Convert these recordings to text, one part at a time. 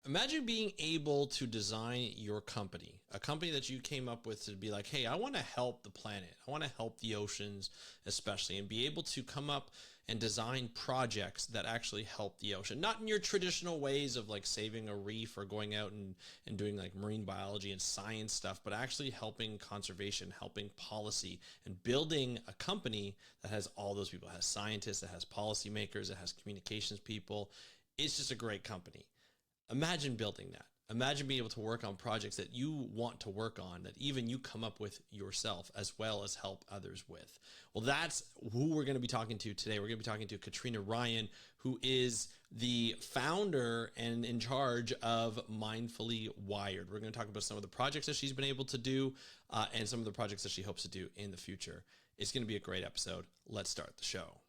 Imagine being able to design your company, a company that you came up with to be like, hey, I want to help the planet. I want to help the oceans especially, and be able to come up and design projects that actually help the ocean. Not in your traditional ways of like saving a reef or going out and doing like marine biology and science stuff, but actually helping conservation, helping policy, and building a company that has all those people. It has scientists, it has policymakers, it has communications people. It's just a great company. Imagine building that. Imagine being able to work on projects that you want to work on, that even you come up with yourself, as well as help others with. Well, that's who we're going to be talking to today. We're going to be talking to Katrina Ryan, who is the founder and in charge of Mindfully Wired. We're going to talk about some of the projects that she's been able to do and some of the projects that she hopes to do in the future. It's going to be a great episode. Let's start the show.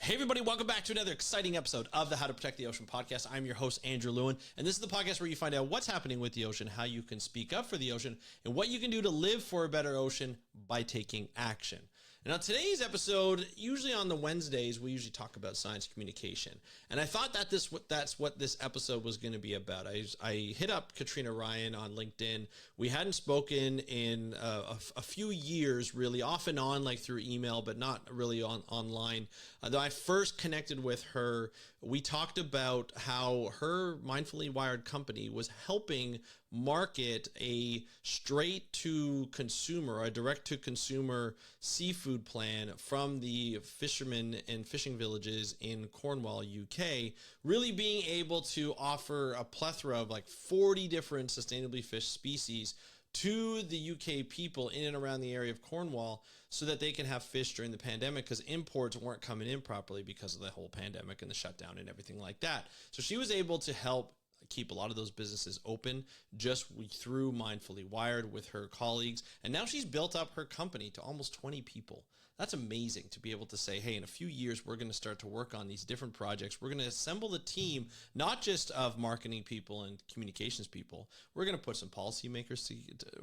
Hey everybody, welcome back to another exciting episode of the How to Protect the Ocean podcast. I'm your host, Andrew Lewin, and this is the podcast where you find out what's happening with the ocean, how you can speak up for the ocean, and what you can do to live for a better ocean by taking action. And on today's episode, usually on the Wednesdays, we usually talk about science communication. And I thought that that's what this episode was going to be about. I hit up Katrina Ryan on LinkedIn. We hadn't spoken in a few years, really, off and on, like through email, but not really online. Though I first connected with her, we talked about how her Mindfully Wired company was helping market a straight to consumer, a direct to consumer seafood plan from the fishermen and fishing villages in Cornwall, UK, really being able to offer a plethora of like 40 different sustainably fished species to the UK people in and around the area of Cornwall so that they can have fish during the pandemic, because imports weren't coming in properly because of the whole pandemic and the shutdown and everything like that. So she was able to help keep a lot of those businesses open just through Mindfully Wired with her colleagues. And now she's built up her company to almost 20 people. That's amazing to be able to say, hey, in a few years, we're going to start to work on these different projects. We're going to assemble the team, not just of marketing people and communications people. We're going to put some policymakers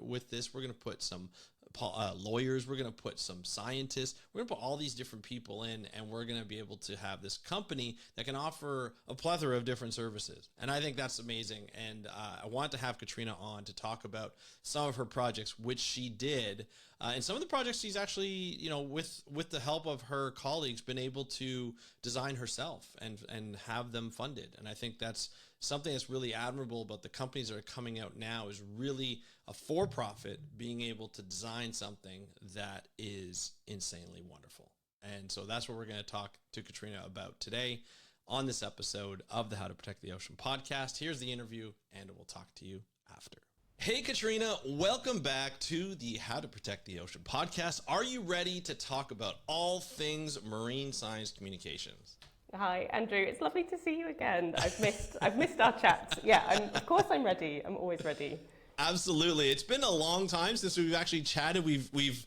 with this. We're going to put some lawyers. We're going to put some scientists. We're going to put all these different people in, and we're going to be able to have this company that can offer a plethora of different services. And I think that's amazing. And I want to have Katrina on to talk about some of her projects, which she did, and some of the projects she's actually, with the help of her colleagues, been able to design herself and have them funded. And I think that's something that's really admirable about the companies that are coming out now, is really a for-profit being able to design something that is insanely wonderful. And so that's what we're going to talk to Katrina about today on this episode of the How to Protect the Ocean podcast. Here's the interview, and we'll talk to you after. Hey, Katrina, welcome back to the How to Protect the Ocean podcast. Are you ready to talk about all things marine science communications? Hi, Andrew. It's lovely to see you again. I've missed our chats. Yeah, of course I'm ready. I'm always ready. Absolutely. It's been a long time since we've actually chatted. We've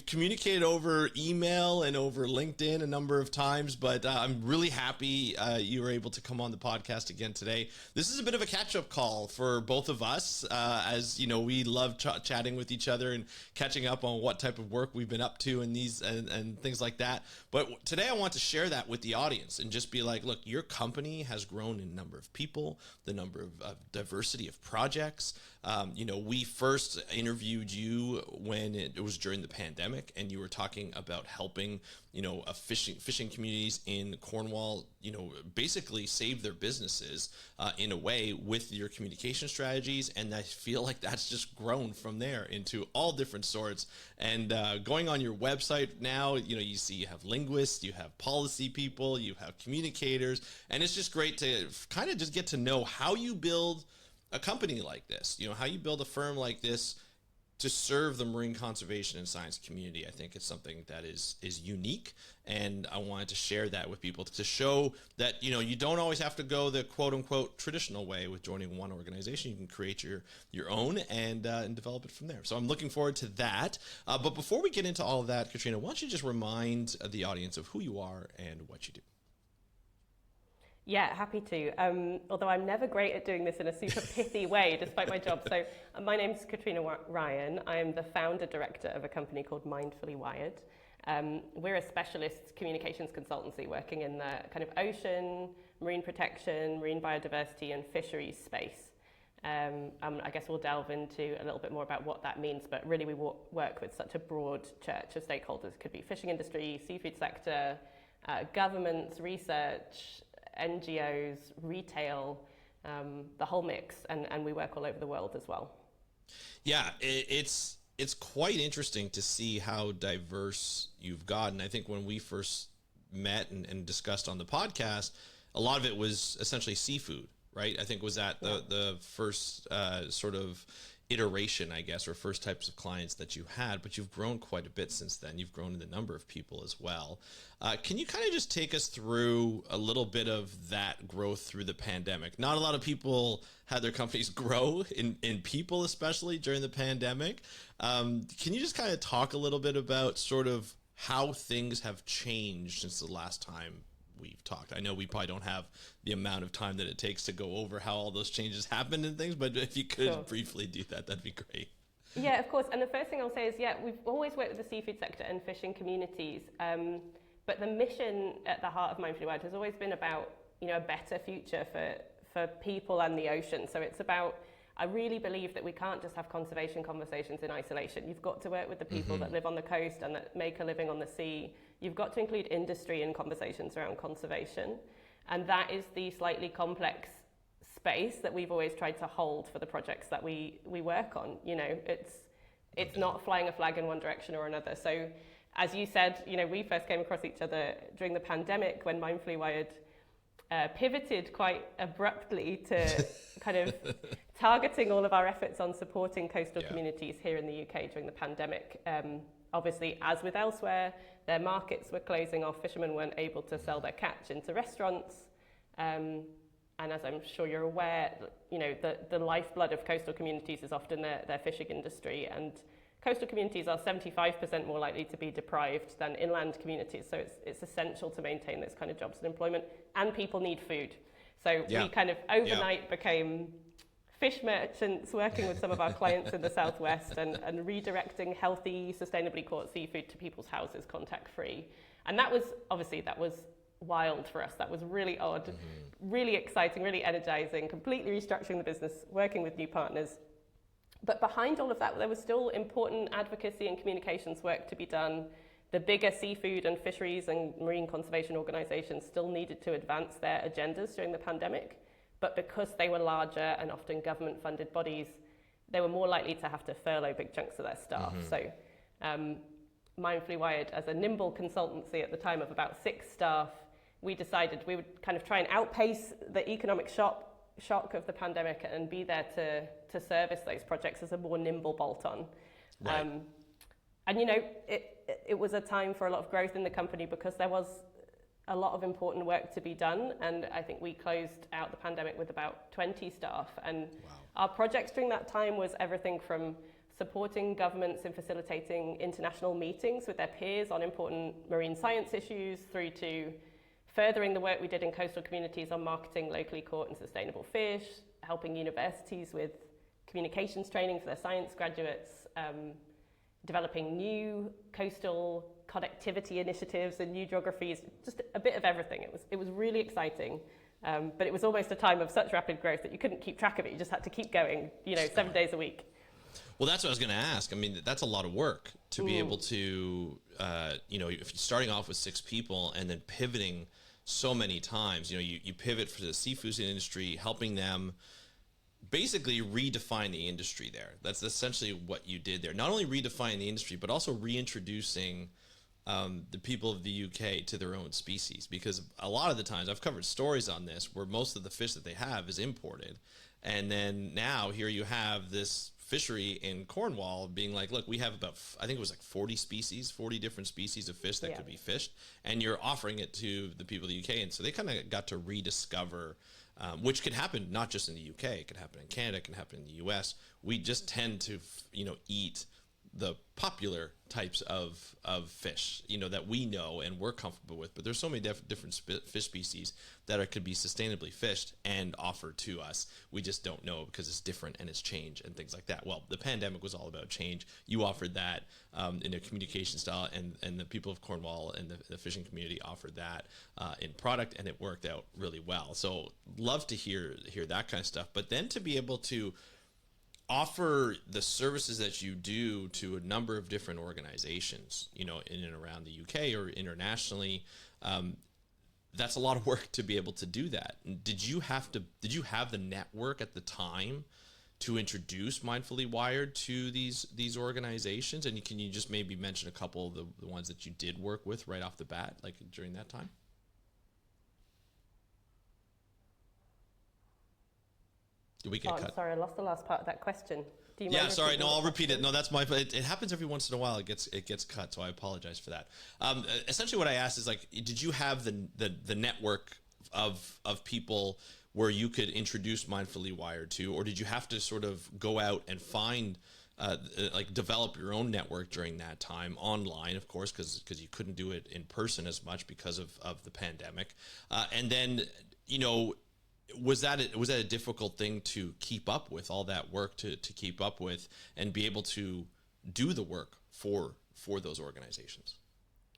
communicated over email and over LinkedIn a number of times, but I'm really happy you were able to come on the podcast again today. This is a bit of a catch-up call for both of us, as you know, we love chatting with each other and catching up on what type of work we've been up to and and things like that. But today I want to share that with the audience and just be like, look, your company has grown in number of people, the number of diversity of projects. We first interviewed you when it was during the pandemic, and you were talking about helping, fishing communities in Cornwall, basically save their businesses in a way with your communication strategies. And I feel like that's just grown from there into all different sorts. And going on your website now, you see you have linguists, you have policy people, you have communicators, and it's just great to kind of just get to know how you build a company like this, how you build a firm like this to serve the marine conservation and science community. I think it's something that is unique, and I wanted to share that with people to show that, you don't always have to go the quote unquote traditional way with joining one organization. You can create your own and develop it from there. So I'm looking forward to that. But before we get into all of that, Katrina, why don't you just remind the audience of who you are and what you do? Yeah, happy to. Although I'm never great at doing this in a super pithy way, despite my job. So my name's Katrina Ryan. I am the founder director of a company called Mindfully Wired. We're a specialist communications consultancy working in the kind of ocean, marine protection, marine biodiversity, and fisheries space. I guess we'll delve into a little bit more about what that means, but really we work with such a broad church of stakeholders. It could be fishing industry, seafood sector, governments, research, NGOs, retail, the whole mix, and we work all over the world as well. Yeah, it's quite interesting to see how diverse you've gotten. I think when we first met and discussed on the podcast, a lot of it was essentially seafood, right? I think was that the first sort of iteration, I guess, or first types of clients that you had, but you've grown quite a bit since then. You've grown in the number of people as well. Can you kind of just take us through a little bit of that growth through the pandemic? Not a lot of people had their companies grow in people, especially during the pandemic. Can you just kind of talk a little bit about sort of how things have changed since the last time we've talked? I know we probably don't have the amount of time that it takes to go over how all those changes happened and things, but if you could briefly do that, that'd be great. Yeah, of course. And the first thing I'll say is, we've always worked with the seafood sector and fishing communities. But the mission at the heart of Mindfully Wired has always been about, a better future for people and the ocean. So it's about, I really believe that we can't just have conservation conversations in isolation. You've got to work with the people that live on the coast and that make a living on the sea. You've got to include industry in conversations around conservation. And that is the slightly complex space that we've always tried to hold for the projects that we work on. It's not flying a flag in one direction or another. So as you said, we first came across each other during the pandemic when Mindfully Wired pivoted quite abruptly to kind of targeting all of our efforts on supporting coastal communities here in the UK during the pandemic. Obviously, as with elsewhere, their markets were closing off. Fishermen weren't able to sell their catch into restaurants. And as I'm sure you're aware, the lifeblood of coastal communities is often their fishing industry. And coastal communities are 75% more likely to be deprived than inland communities. So it's essential to maintain this kind of jobs and employment. And people need food. So we kind of overnight became fish merchants working with some of our clients in the Southwest and redirecting healthy, sustainably caught seafood to people's houses contact-free. And that was wild for us. That was really odd, really exciting, really energizing, completely restructuring the business, working with new partners. But behind all of that, there was still important advocacy and communications work to be done. The bigger seafood and fisheries and marine conservation organizations still needed to advance their agendas during the pandemic. But because they were larger and often government-funded bodies, they were more likely to have to furlough big chunks of their staff. So Mindfully Wired, as a nimble consultancy at the time of about 6 staff, we decided we would kind of try and outpace the economic shock of the pandemic and be there to service those projects as a more nimble bolt-on. Right. And it was a time for a lot of growth in the company because there was a lot of important work to be done, and I think we closed out the pandemic with about 20 staff. And our projects during that time was everything from supporting governments in facilitating international meetings with their peers on important marine science issues, through to furthering the work we did in coastal communities on marketing locally caught and sustainable fish, helping universities with communications training for their science graduates, developing new coastal connectivity initiatives and new geographies, just a bit of everything. It was really exciting, but it was almost a time of such rapid growth that you couldn't keep track of it. You just had to keep going, 7 days a week. Well, that's what I was going to ask. I mean, that's a lot of work to be able to, if you're starting off with 6 people and then pivoting so many times, you pivot for the seafood industry, helping them basically redefine the industry there. That's essentially what you did there. Not only redefine the industry, but also reintroducing the people of the UK to their own species. Because a lot of the times, I've covered stories on this, where most of the fish that they have is imported. And then now here you have this fishery in Cornwall being like, look, we have about, I think it was like 40 different species of fish that could be fished, and you're offering it to the people of the UK. And so they kind of got to rediscover, which could happen not just in the UK, it could happen in Canada, it can happen in the US. We just tend to, eat the popular types of fish, that we know and we're comfortable with. But there's so many different fish species that could be sustainably fished and offered to us. We just don't know because it's different and it's change and things like that. Well, the pandemic was all about change. You offered that in a communication style, and the people of Cornwall and the fishing community offered that in product, and it worked out really well. So love to hear that kind of stuff. But then to be able to offer the services that you do to a number of different organizations, in and around the UK or internationally, that's a lot of work to be able to do that. Did you have the network at the time to introduce Mindfully Wired to these organizations? And can you just maybe mention a couple of the ones that you did work with right off the bat, like during that time? Did we get cut? I'm sorry, I lost the last part of that question. Do you Yeah, mind sorry. repeating No, the I'll repeat it. question? No, that's it happens every once in a while. It gets cut, so I apologize for that. Essentially, what I asked is, like, did you have the network of people where you could introduce Mindfully Wired to, or did you have to sort of go out and find, develop your own network during that time online, of course, because you couldn't do it in person as much because of the pandemic, and then was that a difficult thing to keep up with, all that work to keep up with and be able to do the work for those organizations?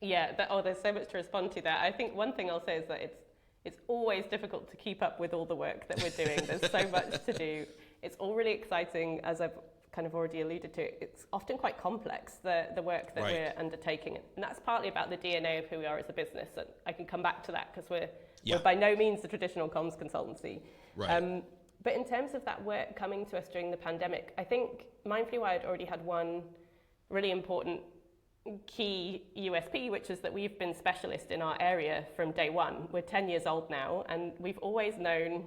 Yeah, there's so much to respond to there. I think one thing I'll say is that it's always difficult to keep up with all the work that we're doing. There's so much to do. It's all really exciting, as I've kind of already alluded to. It's often quite complex, the work that we're undertaking. And that's partly about the DNA of who we are as a business. And I can come back to that because we're by no means a traditional comms consultancy. Right. But in terms of that work coming to us during the pandemic, I think Mindfully Wired already had one really important key USP, which is that we've been specialist in our area from day one. We're 10 years old now, and we've always known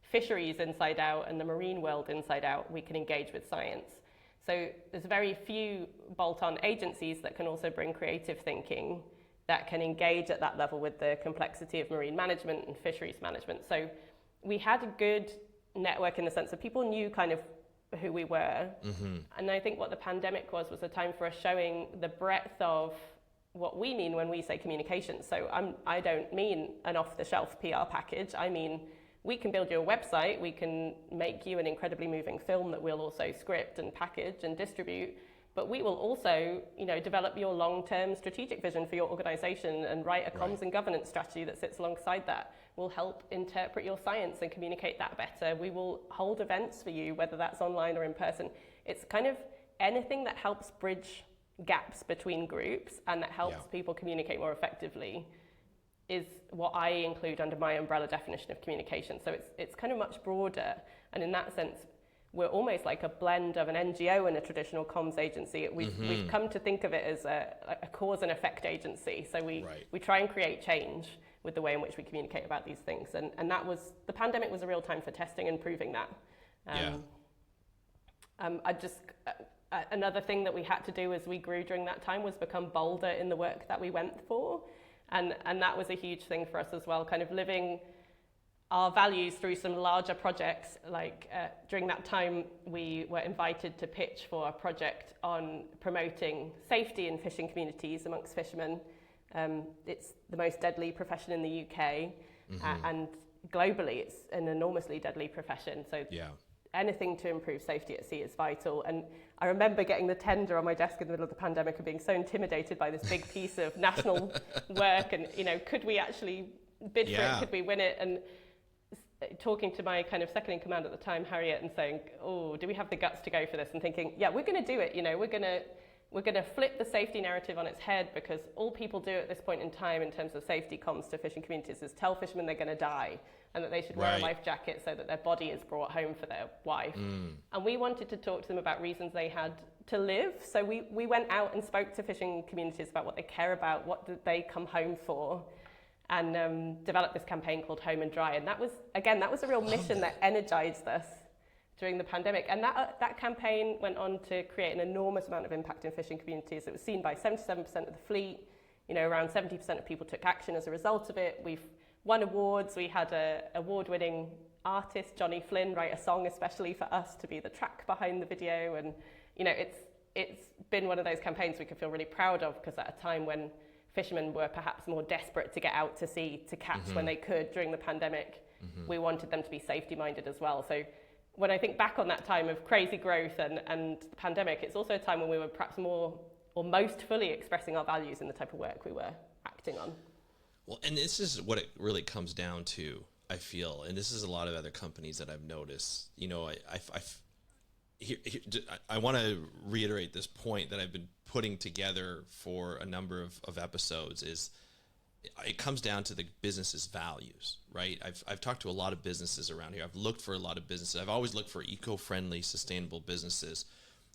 fisheries inside out and the marine world inside out. We can engage with science. So there's very few bolt-on agencies that can also bring creative thinking that can engage at that level with the complexity of marine management and fisheries management. So we had a good network in the sense that people knew kind of who we were. Mm-hmm. And I think what the pandemic was a time for us showing the breadth of what we mean when we say communication. So I don't mean an off-the-shelf PR package. I mean, we can build you a website, we can make you an incredibly moving film that we'll also script and package and distribute, but we will also, develop your long-term strategic vision for your organization and write a comms and governance strategy that sits alongside that. We'll help interpret your science and communicate that better. We will hold events for you, whether that's online or in person. It's kind of anything that helps bridge gaps between groups and that helps people communicate more effectively is what I include under my umbrella definition of communication. So it's kind of much broader. And in that sense, we're almost like a blend of an NGO and a traditional comms agency. We've come to think of it as a cause and effect agency. So we try and create change with the way in which we communicate about these things. And the pandemic was a real time for testing and proving that. Another thing that we had to do as we grew during that time was become bolder in the work that we went for. And that was a huge thing for us as well, kind of living our values through some larger projects. Like during that time, we were invited to pitch for a project on promoting safety in fishing communities amongst fishermen. It's the most deadly profession in the UK, and globally it's an enormously deadly profession. So anything to improve safety at sea is vital. And I remember getting the tender on my desk in the middle of the pandemic and being so intimidated by this big piece of national work, and could we actually bid for it? Could we win it? And talking to my kind of second in command at the time, Harriet, and saying, oh, do we have the guts to go for this? And thinking, yeah, we're going to do it. We're going to flip the safety narrative on its head, because all people do at this point in time in terms of safety comms to fishing communities is tell fishermen they're going to die and that they should wear a life jacket so that their body is brought home for their wife. And we wanted to talk to them about reasons they had to live. So we went out and spoke to fishing communities about what they care about, what did they come home for, and developed this campaign called Home and Dry. And that was a real mission that energized us during the pandemic. And that campaign went on to create an enormous amount of impact in fishing communities. It was seen by 77% of the fleet. Around 70% of people took action as a result of it. We've won awards. We had a award-winning artist, Johnny Flynn, write a song especially for us to be the track behind the video. And, it's been one of those campaigns we can feel really proud of, because at a time when fishermen were perhaps more desperate to get out to sea to catch when they could during the pandemic, we wanted them to be safety minded as well. So when I think back on that time of crazy growth and the pandemic, it's also a time when we were perhaps more or most fully expressing our values in the type of work we were acting on. Well, and this is what it really comes down to, I feel, and this is a lot of other companies that I've noticed. You know, I want to reiterate this point that I've been putting together for a number of episodes. Is it comes down to the business's values, right? I've talked to a lot of businesses around here. I've looked for a lot of businesses. I've always looked for eco-friendly, sustainable businesses,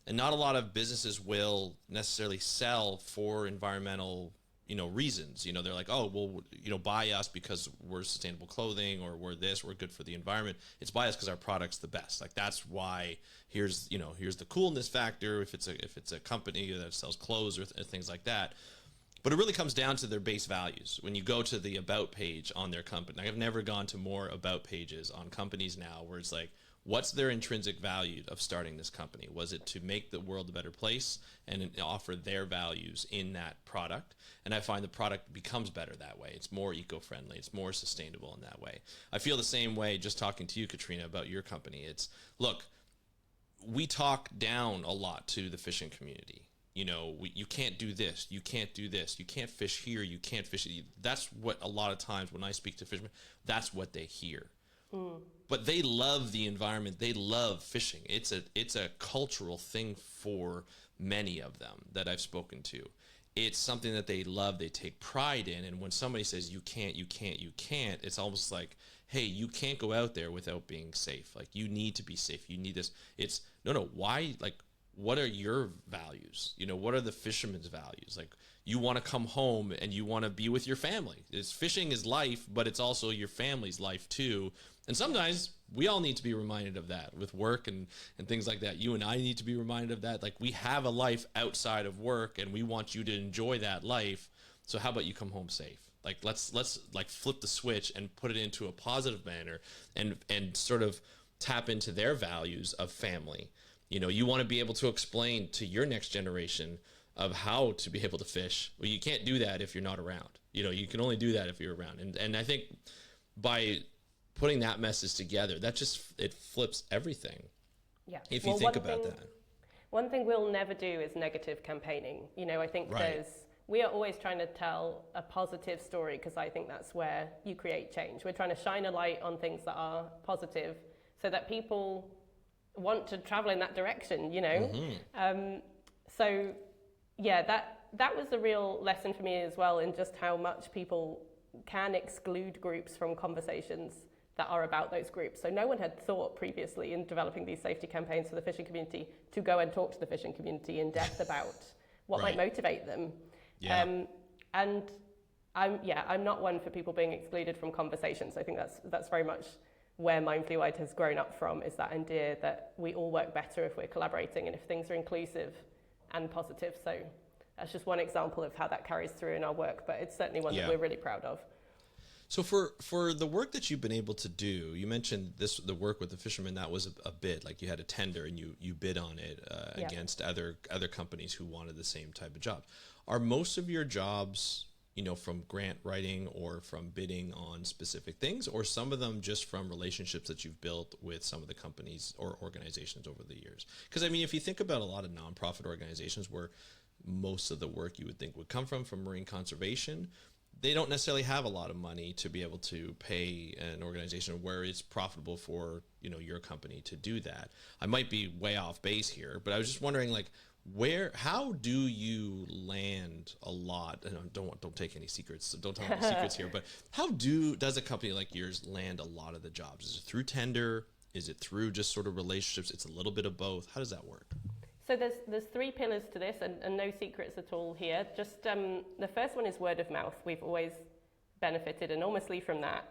and not a lot of businesses will necessarily sell for environmental, reasons. They're like, oh, well, buy us because we're sustainable clothing, or we're this, we're good for the environment. It's buy us because our product's the best. Like, that's why here's the coolness factor if it's a company that sells clothes or things like that. But it really comes down to their base values. When you go to the about page on their company, I've never gone to more about pages on companies now where it's like, what's their intrinsic value of starting this company? Was it to make the world a better place and offer their values in that product? And I find the product becomes better that way. It's more eco-friendly. It's more sustainable in that way. I feel the same way just talking to you, Katrina, about your company. It's, look, we talk down a lot to the fishing community. You can't do this. You can't do this. You can't fish here. You can't fish. That's what a lot of times when I speak to fishermen, that's what they hear. But they love the environment. They love fishing. It's a cultural thing for many of them that I've spoken to. It's something that they love. They take pride in. And when somebody says you can't, it's almost like, hey, you can't go out there without being safe. Like, you need to be safe. You need this. It's no. Why? Like, what are your values? What are the fishermen's values? Like, you want to come home and you want to be with your family. Fishing is life, but it's also your family's life too. And sometimes we all need to be reminded of that with work and things like that. You and I need to be reminded of that. Like, we have a life outside of work and we want you to enjoy that life. So how about you come home safe? Like, let's like flip the switch and put it into a positive manner and sort of tap into their values of family. You want to be able to explain to your next generation of how to be able to fish. Well, you can't do that if you're not around. You can only do that if you're around. And I think by putting that message together, it flips everything. Yeah. If you think about that. One thing we'll never do is negative campaigning. I think we are always trying to tell a positive story, because I think that's where you create change. We're trying to shine a light on things that are positive so that people want to travel in that direction, So yeah, that was a real lesson for me as well, in just how much people can exclude groups from conversations that are about those groups. So no one had thought previously in developing these safety campaigns for the fishing community to go and talk to the fishing community in depth about what might motivate them. Yeah. And I'm not one for people being excluded from conversations. I think that's very much where Mindfully Wide has grown up from, is that idea that we all work better if we're collaborating and if things are inclusive and positive. So that's just one example of how that carries through in our work, but it's certainly one that we're really proud of. So for the work that you've been able to do, you mentioned the work with the fishermen, that was a bid, like you had a tender and you bid on it against other companies who wanted the same type of job. Are most of your jobs, from grant writing or from bidding on specific things, or some of them just from relationships that you've built with some of the companies or organizations over the years? Because if you think about a lot of nonprofit organizations where most of the work you would think would come from marine conservation, they don't necessarily have a lot of money to be able to pay an organization where it's profitable for, your company to do that. I might be way off base here, but I was just wondering, like, how do you land a lot? And don't take any secrets. Don't tell me any secrets here. But how does a company like yours land a lot of the jobs? Is it through tender? Is it through just sort of relationships? It's a little bit of both. How does that work? So there's three pillars to this, and no secrets at all here. Just the first one is word of mouth. We've always benefited enormously from that.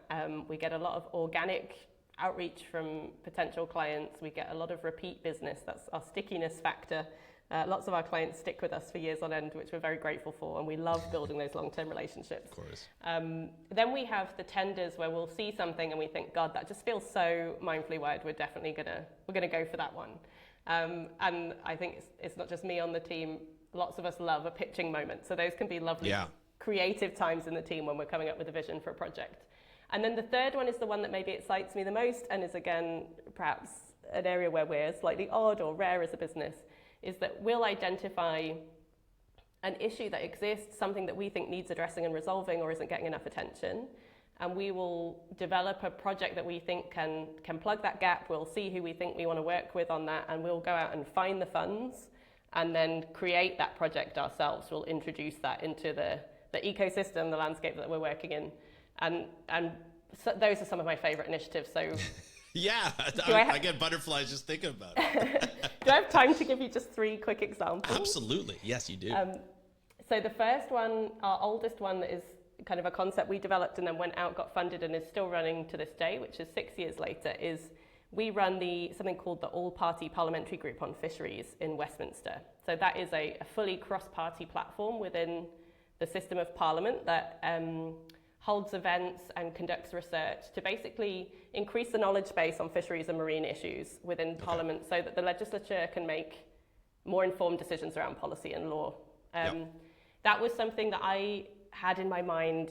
We get a lot of organic outreach from potential clients. We get a lot of repeat business. That's our stickiness factor. Lots of our clients stick with us for years on end, which we're very grateful for, and we love building those long-term relationships. Of course. Then we have the tenders where we'll see something and we think, God, that just feels so Mindfully Wide. We're definitely gonna go for that one. And I think it's not just me on the team. Lots of us love a pitching moment. So those can be lovely, creative times in the team when we're coming up with a vision for a project. And then the third one is the one that maybe excites me the most and is, again, perhaps an area where we're slightly odd or rare as a business, is that we'll identify an issue that exists, something that we think needs addressing and resolving or isn't getting enough attention. And we will develop a project that we think can plug that gap. We'll see who we think we want to work with on that, and we'll go out and find the funds and then create that project ourselves. We'll introduce that into the ecosystem, the landscape that we're working in. And so those are some of my favorite initiatives. So yeah, I get butterflies just thinking about it. Do I have time to give you just 3 quick examples? Absolutely. Yes, you do. So the first one, our oldest one, that is kind of a concept we developed and then went out, got funded, and is still running to this day, which is 6 years later, is we run something called the All-Party Parliamentary Group on Fisheries in Westminster. So that is a fully cross-party platform within the system of Parliament that holds events and conducts research to basically increase the knowledge base on fisheries and marine issues within Parliament, so that the legislature can make more informed decisions around policy and law. That was something that I had in my mind,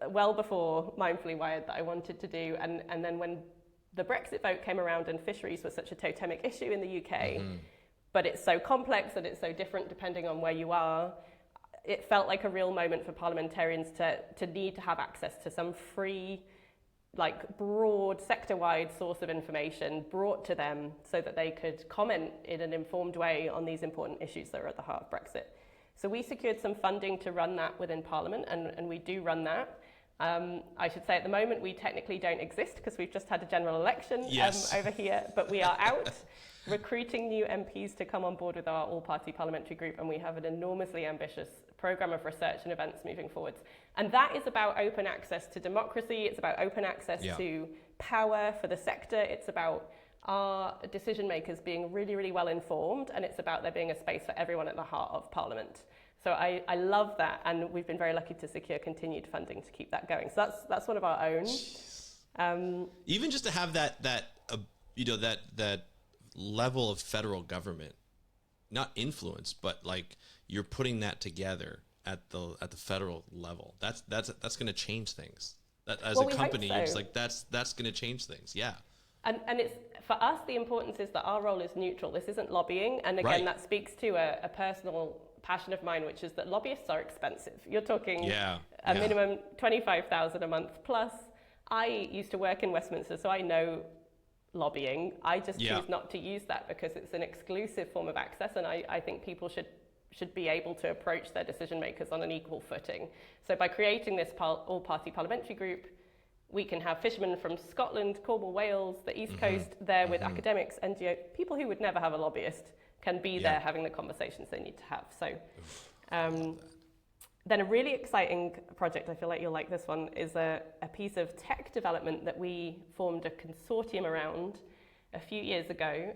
well before Mindfully Wired, that I wanted to do. And then when the Brexit vote came around and fisheries was such a totemic issue in the UK, but it's so complex and it's so different depending on where you are, it felt like a real moment for parliamentarians to need to have access to some free, broad, sector-wide source of information brought to them so that they could comment in an informed way on these important issues that are at the heart of Brexit. So we secured some funding to run that within Parliament, and we do run that. I should say at the moment we technically don't exist because we've just had a general election over here, but we are out recruiting new MPs to come on board with our all-party parliamentary group, and we have an enormously ambitious programme of research and events moving forwards. And that is about open access to democracy, it's about open access to power for the sector, it's about our decision makers being really, really well informed, and it's about there being a space for everyone at the heart of Parliament. So I love that, and we've been very lucky to secure continued funding to keep that going. So that's one of our own. Even just to have that level of federal government, not influence, but you're putting that together at the federal level. That's going to change things. That as a company, it's that's going to change things. Yeah. And it's, for us, the importance is that our role is neutral. This isn't lobbying. And again, that speaks to a personal passion of mine, which is that lobbyists are expensive. You're talking a minimum $25,000 a month plus. I used to work in Westminster, so I know lobbying. I just choose not to use that because it's an exclusive form of access, and I think people should be able to approach their decision makers on an equal footing. So by creating this all-party parliamentary group, we can have fishermen from Scotland, Cornwall, Wales, the East Coast there with academics, NGO, people who would never have a lobbyist can be there having the conversations they need to have. So then a really exciting project, I feel like you'll like this one, is a piece of tech development that we formed a consortium around a few years ago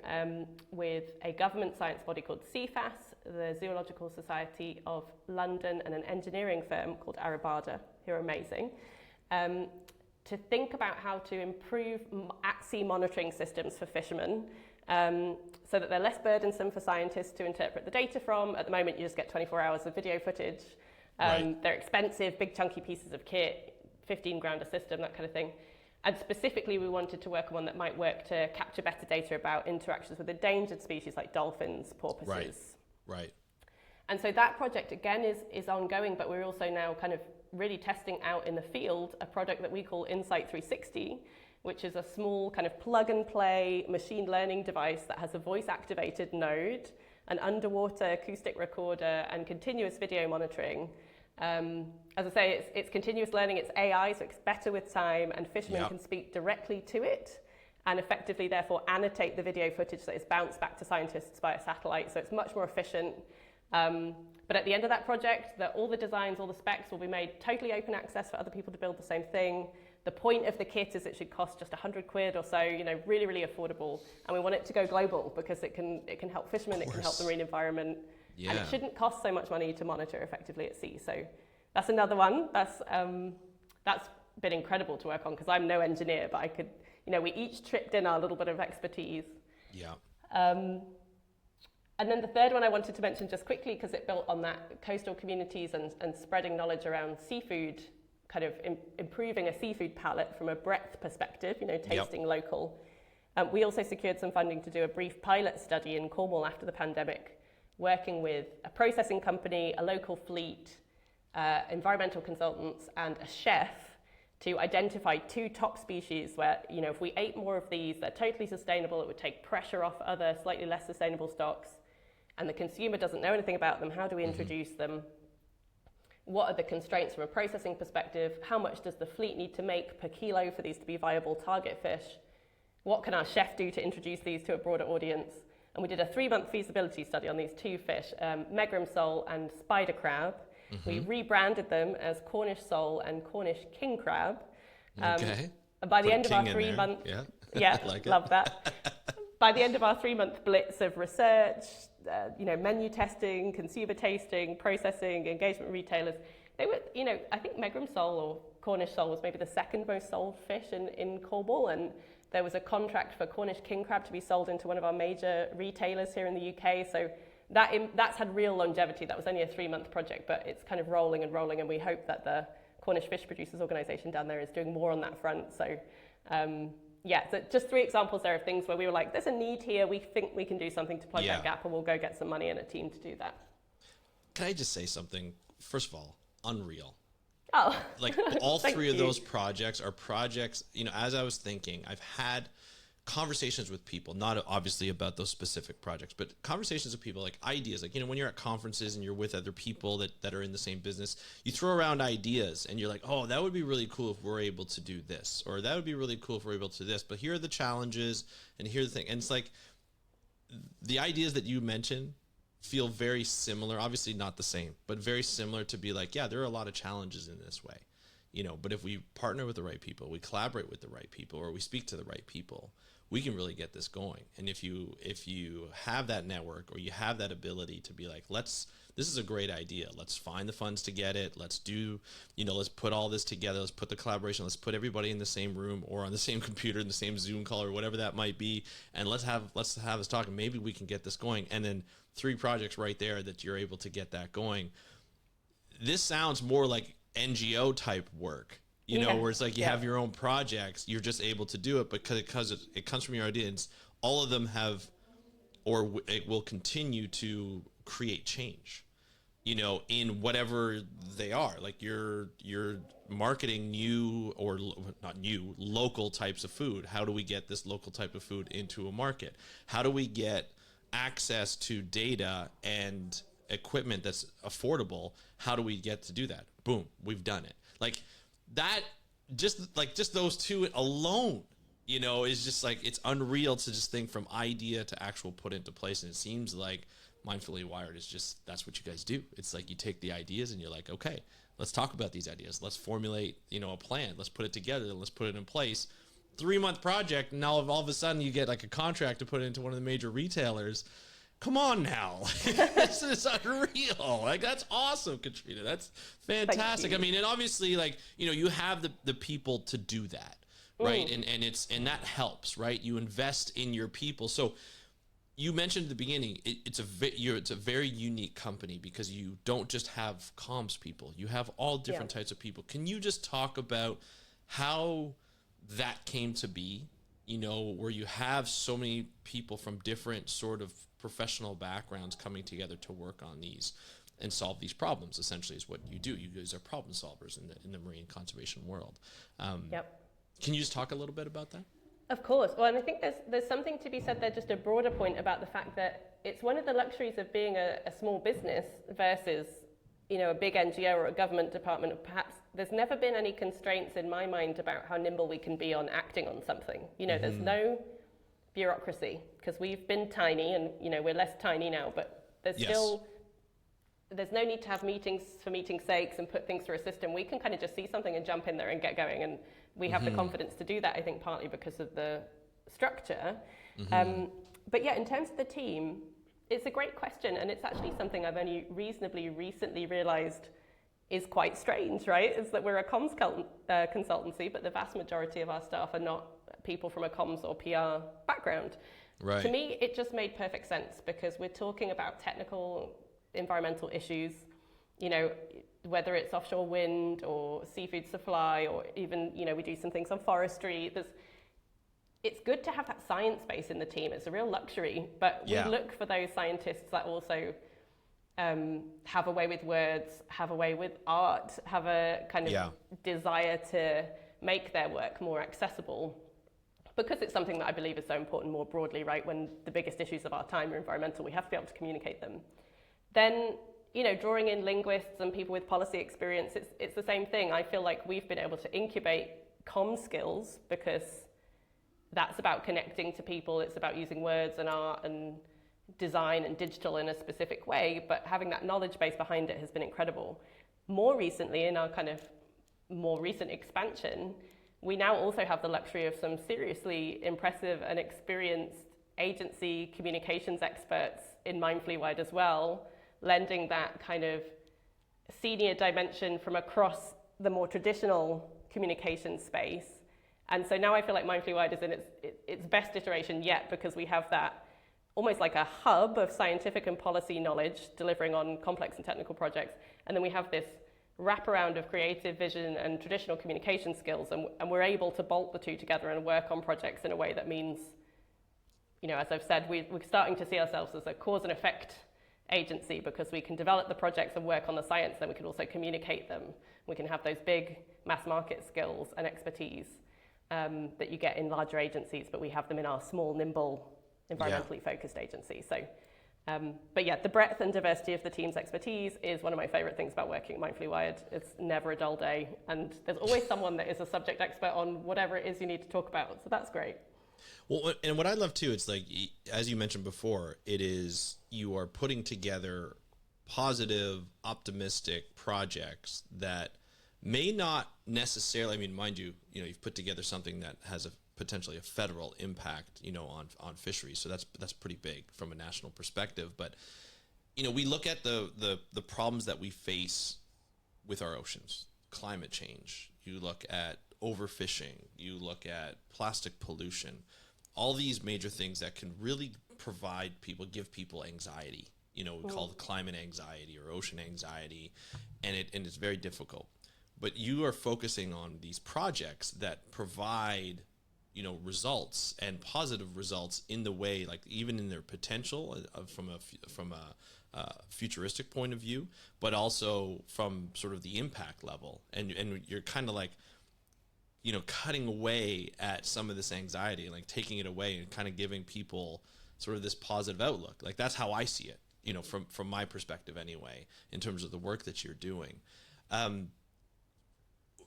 with a government science body called CFAS, the Zoological Society of London, and an engineering firm called Arabada, who are amazing, to think about how to improve at-sea monitoring systems for fishermen so that they're less burdensome for scientists to interpret the data from. At the moment, you just get 24 hours of video footage. They're expensive, big chunky pieces of kit, 15 grand a system, that kind of thing. And specifically, we wanted to work on one that might work to capture better data about interactions with endangered species like dolphins, porpoises. Right. And so that project, again, is ongoing, but we're also now kind of really testing out in the field a product that we call Insight 360, which is a small kind of plug-and-play machine learning device that has a voice-activated node, an underwater acoustic recorder, and continuous video monitoring. As I say, it's continuous learning, it's AI, so it's better with time, and fishermen can speak directly to it and effectively, therefore, annotate the video footage that is bounced back to scientists via satellite, so it's much more efficient. But at the end of that project, all the designs, all the specs will be made totally open access for other people to build the same thing. The point of the kit is it should cost just 100 quid or so, really, really affordable. And we want it to go global because it can help fishermen, it can help the marine environment. And it shouldn't cost so much money to monitor effectively at sea. So that's another one. That's been incredible to work on because I'm no engineer, but I could, we each tripped in our little bit of expertise. Yeah. And then the third one I wanted to mention just quickly, because it built on that coastal communities and spreading knowledge around seafood, kind of improving a seafood palette from a breadth perspective, tasting local. We also secured some funding to do a brief pilot study in Cornwall after the pandemic, working with a processing company, a local fleet, environmental consultants, and a chef to identify 2 top species where, if we ate more of these, they're totally sustainable, it would take pressure off other slightly less sustainable stocks, and the consumer doesn't know anything about them. How do we introduce them? What are the constraints from a processing perspective? How much does the fleet need to make per kilo for these to be viable target fish? What can our chef do to introduce these to a broader audience? And we did a 3-month feasibility study on these 2 fish, Megrim sole and spider crab. We rebranded them as Cornish sole and Cornish king crab. Okay. By the end of our 3 months, like love that. By the end of our 3-month blitz of research, menu testing, consumer tasting, processing, engagement with retailers, they were, I think Megrim sole or Cornish sole was maybe the 2nd most sold fish in Cornwall, and there was a contract for Cornish king crab to be sold into one of our major retailers here in the UK. So that's had real longevity. That was only a 3-month project, but it's kind of rolling, and we hope that the Cornish Fish Producers Organisation down there is doing more on that front. So so just 3 examples there of things where we were like, there's a need here, we think we can do something to plug that gap, and we'll go get some money and a team to do that. Can I just say something? First of all, unreal. Oh, like all 3 of those projects are projects, as I was thinking, I've had conversations with people, not obviously about those specific projects, but conversations with people, like ideas, like, when you're at conferences and you're with other people that are in the same business, you throw around ideas and you're like, oh, that would be really cool if we're able to do this, or that would be really cool if we're able to do this, but here are the challenges and here's the thing. And it's like the ideas that you mentioned feel very similar, obviously not the same, but very similar to be like, yeah, there are a lot of challenges in this way, but if we partner with the right people, we collaborate with the right people, or we speak to the right people, we can really get this going. And if you have that network, or you have that ability to be like, this is a great idea, let's find the funds to get it, let's do, let's put all this together, let's put the collaboration, let's put everybody in the same room or on the same computer in the same Zoom call or whatever that might be, and let's have this talk, and maybe we can get this going. And then 3 projects right there that you're able to get that going. This sounds more like NGO type work, where it's like you have your own projects, you're just able to do it because it comes from your ideas. All of them have, or it will continue to create change, in whatever they are. Like you're marketing new, or not new, local types of food. How do we get this local type of food into a market? How do we get access to data and equipment that's affordable? How do we get to do that? Boom, we've done it. Like that, just those 2 alone, is just like, it's unreal to just think from idea to actual put into place. And it seems like Mindfully Wired is just, that's what you guys do. It's like you take the ideas and you're like, okay, let's talk about these ideas. Let's formulate, a plan. Let's put it together. Let's put it in place. 3-month project. And now all of a sudden you get like a contract to put it into one of the major retailers. Come on now. This is unreal. Like, that's awesome, Katrina. That's fantastic. I mean, and obviously, like, you have the people to do that, right? And that helps, right? You invest in your people. So you mentioned at the beginning, it's a very unique company because you don't just have comms people. You have all different types of people. Can you just talk about how that came to be, where you have so many people from different sort of professional backgrounds coming together to work on these and solve these problems? Essentially is what you do. You guys are problem solvers in the marine conservation world. Can you just talk a little bit about that? Of course. Well, and I think there's something to be said there, just a broader point about the fact that it's one of the luxuries of being a small business versus, a big NGO or a government department. Perhaps there's never been any constraints in my mind about how nimble we can be on acting on something. There's no bureaucracy, because we've been tiny, and we're less tiny now, but there's no need to have meetings for meeting's sakes and put things through a system. We can kind of just see something and jump in there and get going, and we have the confidence to do that, I think, partly because of the structure. But yeah, in terms of the team, it's a great question, and it's actually something I've only reasonably recently realized is quite strange, right? Is that we're a comms consultancy, but the vast majority of our staff are not people from a comms or PR background. Right. To me, it just made perfect sense because we're talking about technical environmental issues, whether it's offshore wind or seafood supply, or even, we do some things on forestry. It's good to have that science base in the team. It's a real luxury, but we look for those scientists that also have a way with words, have a way with art, have a kind of desire to make their work more accessible, because it's something that I believe is so important more broadly, right? When the biggest issues of our time are environmental, we have to be able to communicate them. Then, drawing in linguists and people with policy experience, it's the same thing. I feel like we've been able to incubate comm skills because that's about connecting to people. It's about using words and art and design and digital in a specific way, but having that knowledge base behind it has been incredible. More recently, in our kind of more recent expansion, we now also have the luxury of some seriously impressive and experienced agency communications experts in Mindfully Wide as well, lending that kind of senior dimension from across the more traditional communication space. And so now I feel like Mindfully Wide is in its best iteration yet, because we have that almost like a hub of scientific and policy knowledge delivering on complex and technical projects. And then we have this wraparound of creative vision and traditional communication skills, and we're able to bolt the two together and work on projects in a way that means, as I've said, we're starting to see ourselves as a cause and effect agency, because we can develop the projects and work on the science, then we can also communicate them. We can have those big mass market skills and expertise that you get in larger agencies, but we have them in our small, nimble, environmentally focused agency. So but yeah, the breadth and diversity of the team's expertise is one of my favorite things about working at Mindfully Wired. It's never a dull day, and there's always someone that is a subject expert on whatever it is you need to talk about. So that's great. Well, and what I love too, it's like, as you mentioned before, it is, you are putting together positive, optimistic projects that may not necessarily, I mean, mind you, you've put together something that has potentially a federal impact, on fisheries. So that's pretty big from a national perspective. But, we look at the problems that we face with our oceans, climate change. You look at overfishing. You look at plastic pollution. All these major things that can really give people anxiety. We call it climate anxiety or ocean anxiety, and it's very difficult. But you are focusing on these projects that provide results and positive results in the way, like even in their potential from a futuristic point of view, but also from sort of the impact level. And you're kind of like, cutting away at some of this anxiety, like taking it away and kind of giving people sort of this positive outlook. Like that's how I see it, from my perspective anyway, in terms of the work that you're doing.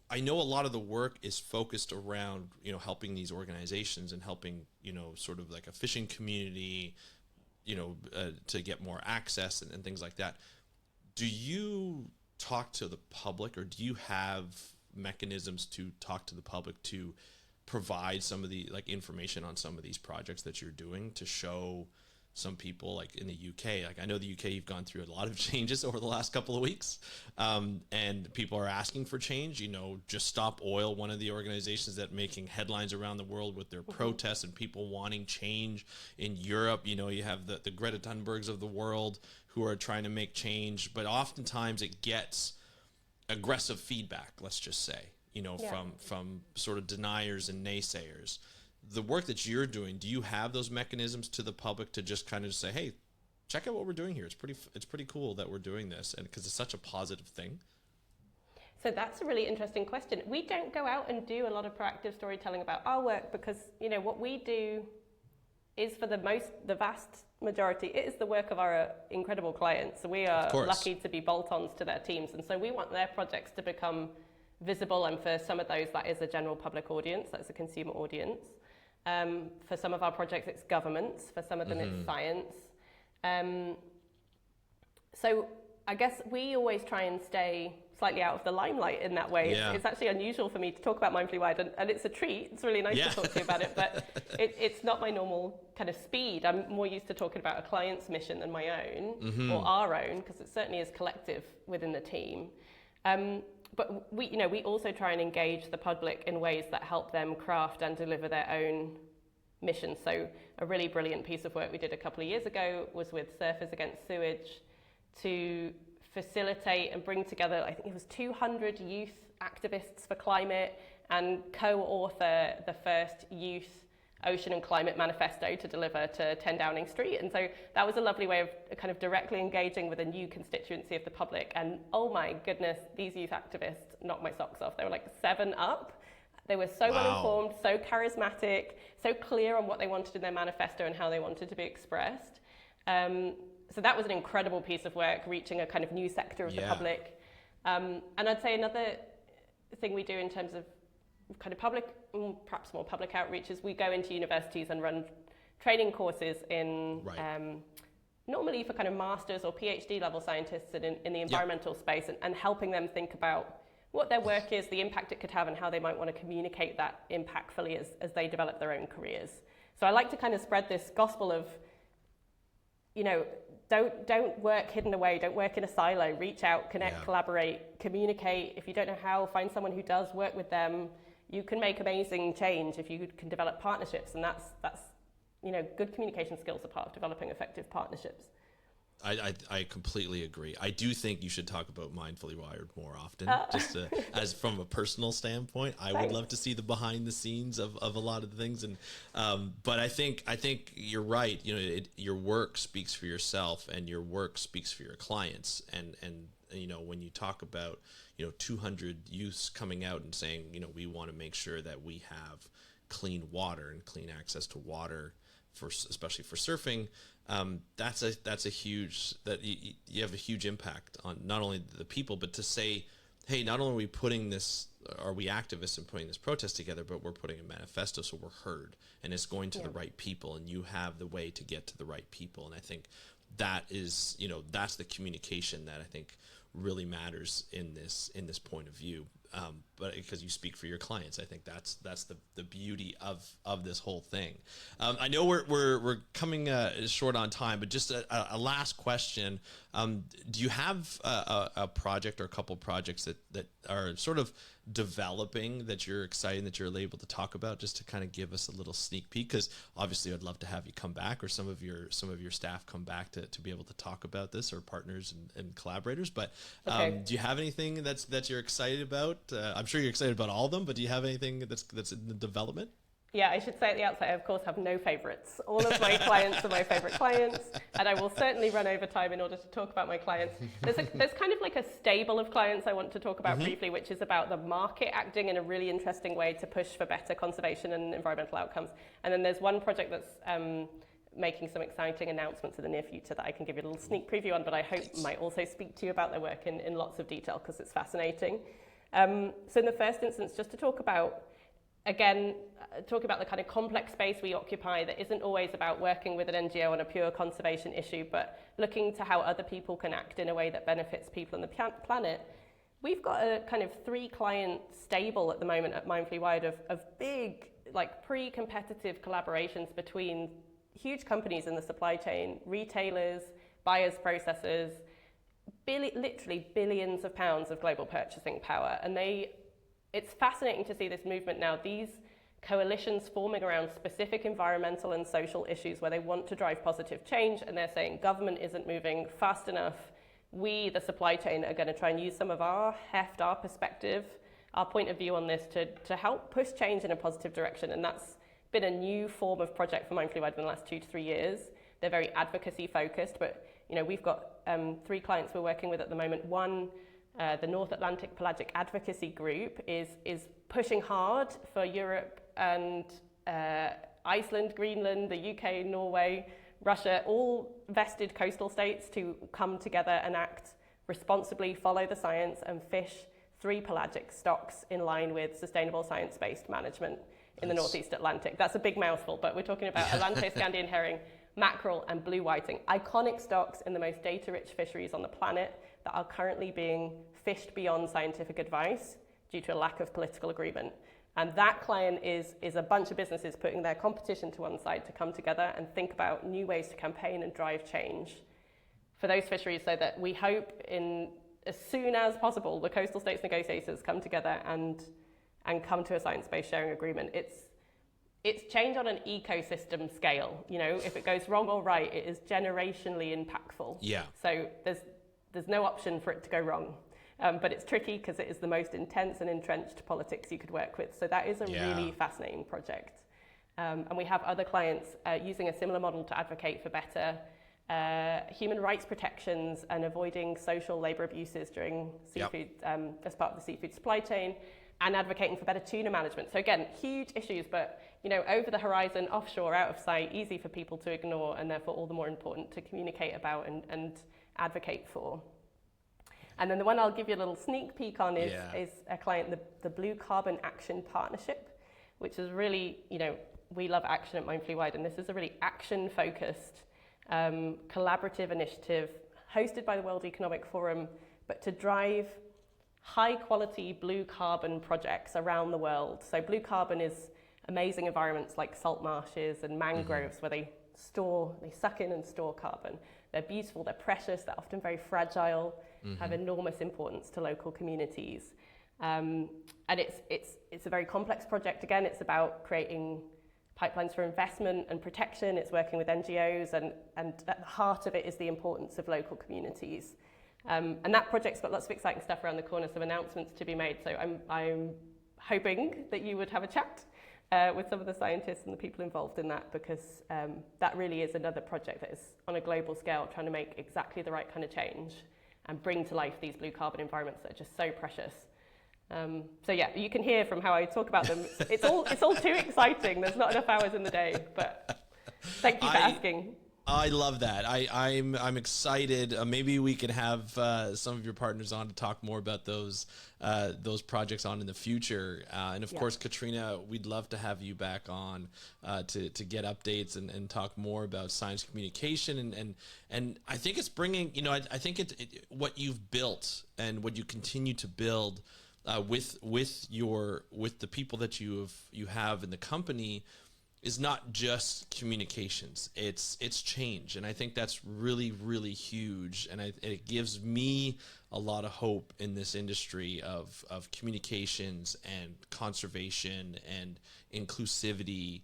I know a lot of the work is focused around, helping these organizations and helping, sort of like a fishing community, to get more access and things like that. Do you talk to the public, or do you have mechanisms to talk to the public to provide some of the information on some of these projects that you're doing, to show some people, like in the UK, I know the UK, you've gone through a lot of changes over the last couple of weeks, and people are asking for change. Just Stop Oil, one of the organizations that making headlines around the world with their protests and people wanting change in Europe. You have the Greta Thunbergs of the world who are trying to make change, but oftentimes it gets aggressive feedback, let's just say, from sort of deniers and naysayers. The work that you're doing, do you have those mechanisms to the public to just kind of say, hey, check out what we're doing here? It's pretty cool that we're doing this, and because it's such a positive thing. So that's a really interesting question. We don't go out and do a lot of proactive storytelling about our work because, what we do is, for the vast majority, it is the work of our incredible clients. So we are lucky to be bolt-ons to their teams, and so we want their projects to become visible, and for some of those that is a general public audience, that's a consumer audience. For some of our projects, it's governments. For some of them, it's science. So I guess we always try and stay slightly out of the limelight in that way. Yeah. It's actually unusual for me to talk about Mindfully Wide, and it's a treat. It's really nice to talk to you about it, but it's not my normal kind of speed. I'm more used to talking about a client's mission than my own, or our own, because it certainly is collective within the team. But we also try and engage the public in ways that help them craft and deliver their own mission. So a really brilliant piece of work we did a couple of years ago was with Surfers Against Sewage to facilitate and bring together, I think it was 200 youth activists for climate, and co-author the first youth ocean and climate manifesto to deliver to 10 Downing Street. And so that was a lovely way of kind of directly engaging with a new constituency of the public. And oh my goodness, these youth activists knocked my socks off. They were like 7 up. They were so well informed, so charismatic, so clear on what they wanted in their manifesto and how they wanted to be expressed. So that was an incredible piece of work, reaching a kind of new sector of the public. And I'd say another thing we do in terms of kind of public, perhaps more public outreach, is we go into universities and run training courses in normally for kind of master's or PhD level scientists in the environmental space, and helping them think about what their work is, the impact it could have, and how they might want to communicate that impactfully as they develop their own careers. So I like to kind of spread this gospel of, you know, don't work hidden away, don't work in a silo, reach out, connect, collaborate, communicate. If you don't know how, find someone who does, work with them. You can make amazing change if you can develop partnerships, and that's you know, good communication skills are part of developing effective partnerships. I completely agree. I do think you should talk about Mindfully Wired more often, just as from a personal standpoint. I would love to see the behind the scenes of a lot of the things, and but I think you're right. You know, your work speaks for yourself, and your work speaks for your clients. And you know, when you talk about, you know, 200 youths coming out and saying, you know, we want to make sure that we have clean water and clean access to water, especially for surfing. That's a huge, that you have a huge impact on not only the people, but to say, hey, not only are we activists and putting this protest together, but we're putting a manifesto so we're heard, and it's going to the right people, and you have the way to get to the right people. And I think that is, you know, that's the communication that I think really matters in this point of view. But because you speak for your clients, I think that's the beauty of this whole thing. I know we're coming short on time, but just a last question. Do you have a project or a couple projects that are sort of developing that you're excited that you're able to talk about, just to kind of give us a little sneak peek? Because obviously I'd love to have you come back, or some of your staff come back to be able to talk about this, or partners and collaborators. But do you have anything that you're excited about? I'm sure you're excited about all of them, but do you have anything that's in the development? Yeah, I should say at the outset, I of course have no favorites. All of my clients are my favorite clients, and I will certainly run over time in order to talk about my clients. There's kind of like a stable of clients I want to talk about briefly, which is about the market acting in a really interesting way to push for better conservation and environmental outcomes. And then there's one project that's making some exciting announcements in the near future that I can give you a little sneak preview on, but I hope might also speak to you about their work in lots of detail, because it's fascinating. So in the first instance, just to talk about, again, talk about the kind of complex space we occupy that isn't always about working with an NGO on a pure conservation issue, but looking to how other people can act in a way that benefits people and the planet. We've got a kind of 3-client stable at the moment at Mindfully Wired of big, like pre-competitive collaborations between huge companies in the supply chain, retailers, buyers, processors, literally billions of pounds of global purchasing power. And it's fascinating to see this movement now, these coalitions forming around specific environmental and social issues where they want to drive positive change, and they're saying government isn't moving fast enough. We, the supply chain, are going to try and use some of our heft, our perspective, our point of view on this to help push change in a positive direction. And that's been a new form of project for Mindfully Wired in the last 2 to 3 years. They're very advocacy focused, but you know, we've got 3 clients we're working with at the moment. One, the North Atlantic Pelagic Advocacy Group is pushing hard for Europe and Iceland, Greenland, the UK, Norway, Russia, all vested coastal states to come together and act responsibly, follow the science, and fish 3 pelagic stocks in line with sustainable science-based management in the Northeast Atlantic. That's a big mouthful, but we're talking about Atlanto-Scandian herring, mackerel, and blue whiting, iconic stocks in the most data-rich fisheries on the planet that are currently being fished beyond scientific advice due to a lack of political agreement. And that client is a bunch of businesses putting their competition to one side to come together and think about new ways to campaign and drive change for those fisheries, so that we hope as soon as possible, the coastal states negotiators come together and come to a science-based sharing agreement. it's change on an ecosystem scale. You know, if it goes wrong or right, it is generationally impactful. Yeah. So there's no option for it to go wrong. But it's tricky because it is the most intense and entrenched politics you could work with. So that is a really fascinating project. And we have other clients using a similar model to advocate for better human rights protections and avoiding social labor abuses during seafood as part of the seafood supply chain, and advocating for better tuna management. So again, huge issues, but you know, over the horizon, offshore, out of sight, easy for people to ignore, and therefore all the more important to communicate about and advocate for. And then the one I'll give you a little sneak peek on is a client, the Blue Carbon Action Partnership, which is really, you know, we love action at Mindfully Wide, and this is a really action-focused collaborative initiative hosted by the World Economic Forum, but to drive high-quality blue carbon projects around the world. So blue carbon is amazing environments like salt marshes and mangroves where they suck in and store carbon. They're beautiful, they're precious, they're often very fragile, have enormous importance to local communities. And it's a very complex project. Again, it's about creating pipelines for investment and protection. It's working with NGOs, and at the heart of it is the importance of local communities. And that project's got lots of exciting stuff around the corner, some announcements to be made. So I'm hoping that you would have a chat with some of the scientists and the people involved in that, because that really is another project that is on a global scale trying to make exactly the right kind of change and bring to life these blue carbon environments that are just so precious. So yeah, you can hear from how I talk about them. It's all too exciting. There's not enough hours in the day, but thank you for asking. I love that. I'm excited. Maybe we could have some of your partners on to talk more about those projects on in the future. And of course, Katrina, we'd love to have you back on to get updates and talk more about science communication. And I think it's bringing, you know, I think what you've built and what you continue to build with the people that you have in the company is not just communications, it's change. And I think that's really, really huge. And it gives me a lot of hope in this industry of communications and conservation and inclusivity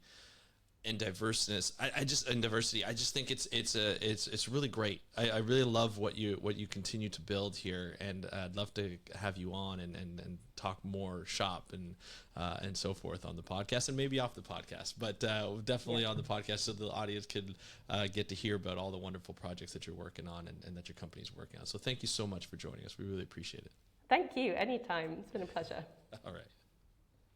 and diversity. I just think it's really great. I really love what you continue to build here, and I'd love to have you on and talk more shop and so forth on the podcast, and maybe off the podcast, but definitely on the podcast, so the audience could get to hear about all the wonderful projects that you're working on and that your company's working on. So thank you so much for joining us. We really appreciate it. Thank you. Anytime. It's been a pleasure. All right.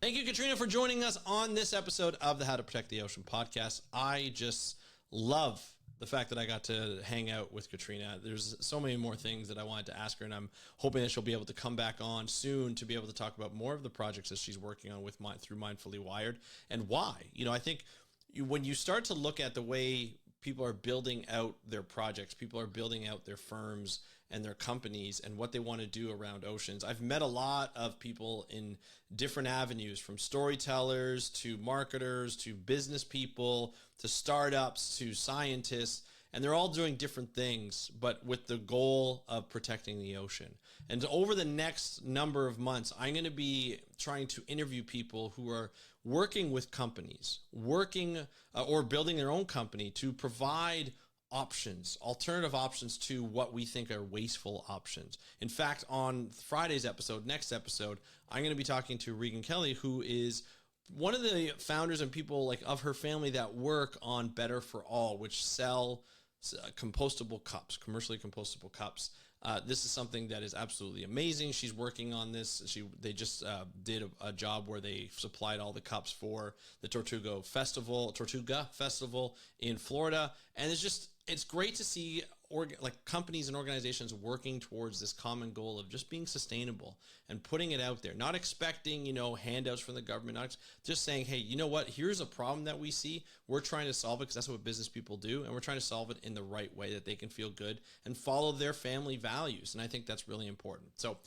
Thank you, Katrina, for joining us on this episode of the How to Protect the Ocean podcast. I just love the fact that I got to hang out with Katrina. There's so many more things that I wanted to ask her, and I'm hoping that she'll be able to come back on soon to be able to talk about more of the projects that she's working on through Mindfully Wired, and why. You know, I think when you start to look at the way people are building out their projects, people are building out their firms and their companies and what they want to do around oceans. I've met a lot of people in different avenues, from storytellers to marketers to business people to startups to scientists, and they're all doing different things, but with the goal of protecting the ocean. And over the next number of months, I'm going to be trying to interview people who are working with companies, or building their own company to provide options, alternative options to what we think are wasteful options. In fact, on Friday's next episode, I'm going to be talking to Regan Kelly, who is one of the founders and people of her family that work on Better for All, which sell compostable cups, commercially compostable cups. This is something that is absolutely amazing. She's working on this. They just did a job where they supplied all the cups for the Tortuga Festival in Florida, and it's great to see companies and organizations working towards this common goal of just being sustainable and putting it out there, not expecting, handouts from the government, just saying, hey, you know what, here's a problem that we see. We're trying to solve it because that's what business people do. And we're trying to solve it in the right way that they can feel good and follow their family values. And I think that's really important. So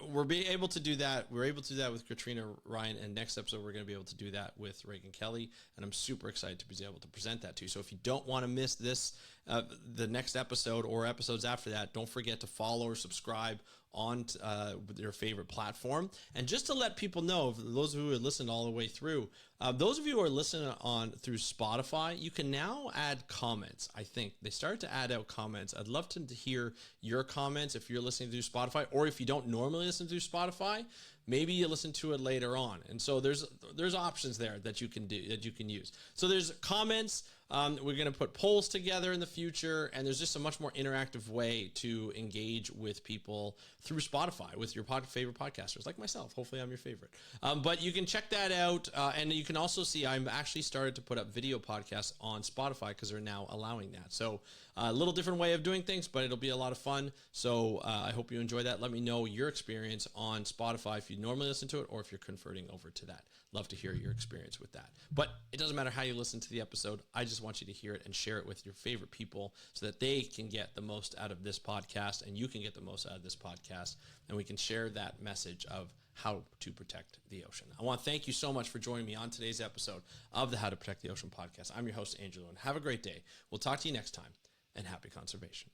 we're able to do that. We're able to do that with Katrina Ryan. And next episode, we're going to be able to do that with Regan Kelly. And I'm super excited to be able to present that to you. So if you don't want to miss this, the next episode or episodes after that, don't forget to follow or subscribe on your favorite platform. And just to let people know, for those of you who have listened all the way through, those of you who are listening on through Spotify, you can now add comments. I think they started to add out comments. I'd love to hear your comments if you're listening through Spotify, or if you don't normally listen through Spotify, maybe you listen to it later on. And so there's options there that you can do, that you can use. So there's comments. We're going to put polls together in the future, and there's just a much more interactive way to engage with people through Spotify with your favorite podcasters like myself. Hopefully I'm your favorite. But you can check that out. And you can also see I'm actually started to put up video podcasts on Spotify because they're now allowing that. So a little different way of doing things, but it'll be a lot of fun. So I hope you enjoy that. Let me know your experience on Spotify if you normally listen to it, or if you're converting over to that. Love to hear your experience with that. But it doesn't matter how you listen to the episode. I just want you to hear it and share it with your favorite people so that they can get the most out of this podcast, and you can get the most out of this podcast, and we can share that message of how to protect the ocean. I want to thank you so much for joining me on today's episode of the How to Protect the Ocean podcast. I'm your host, Andrew Lewin. Have a great day. We'll talk to you next time, and happy conservation.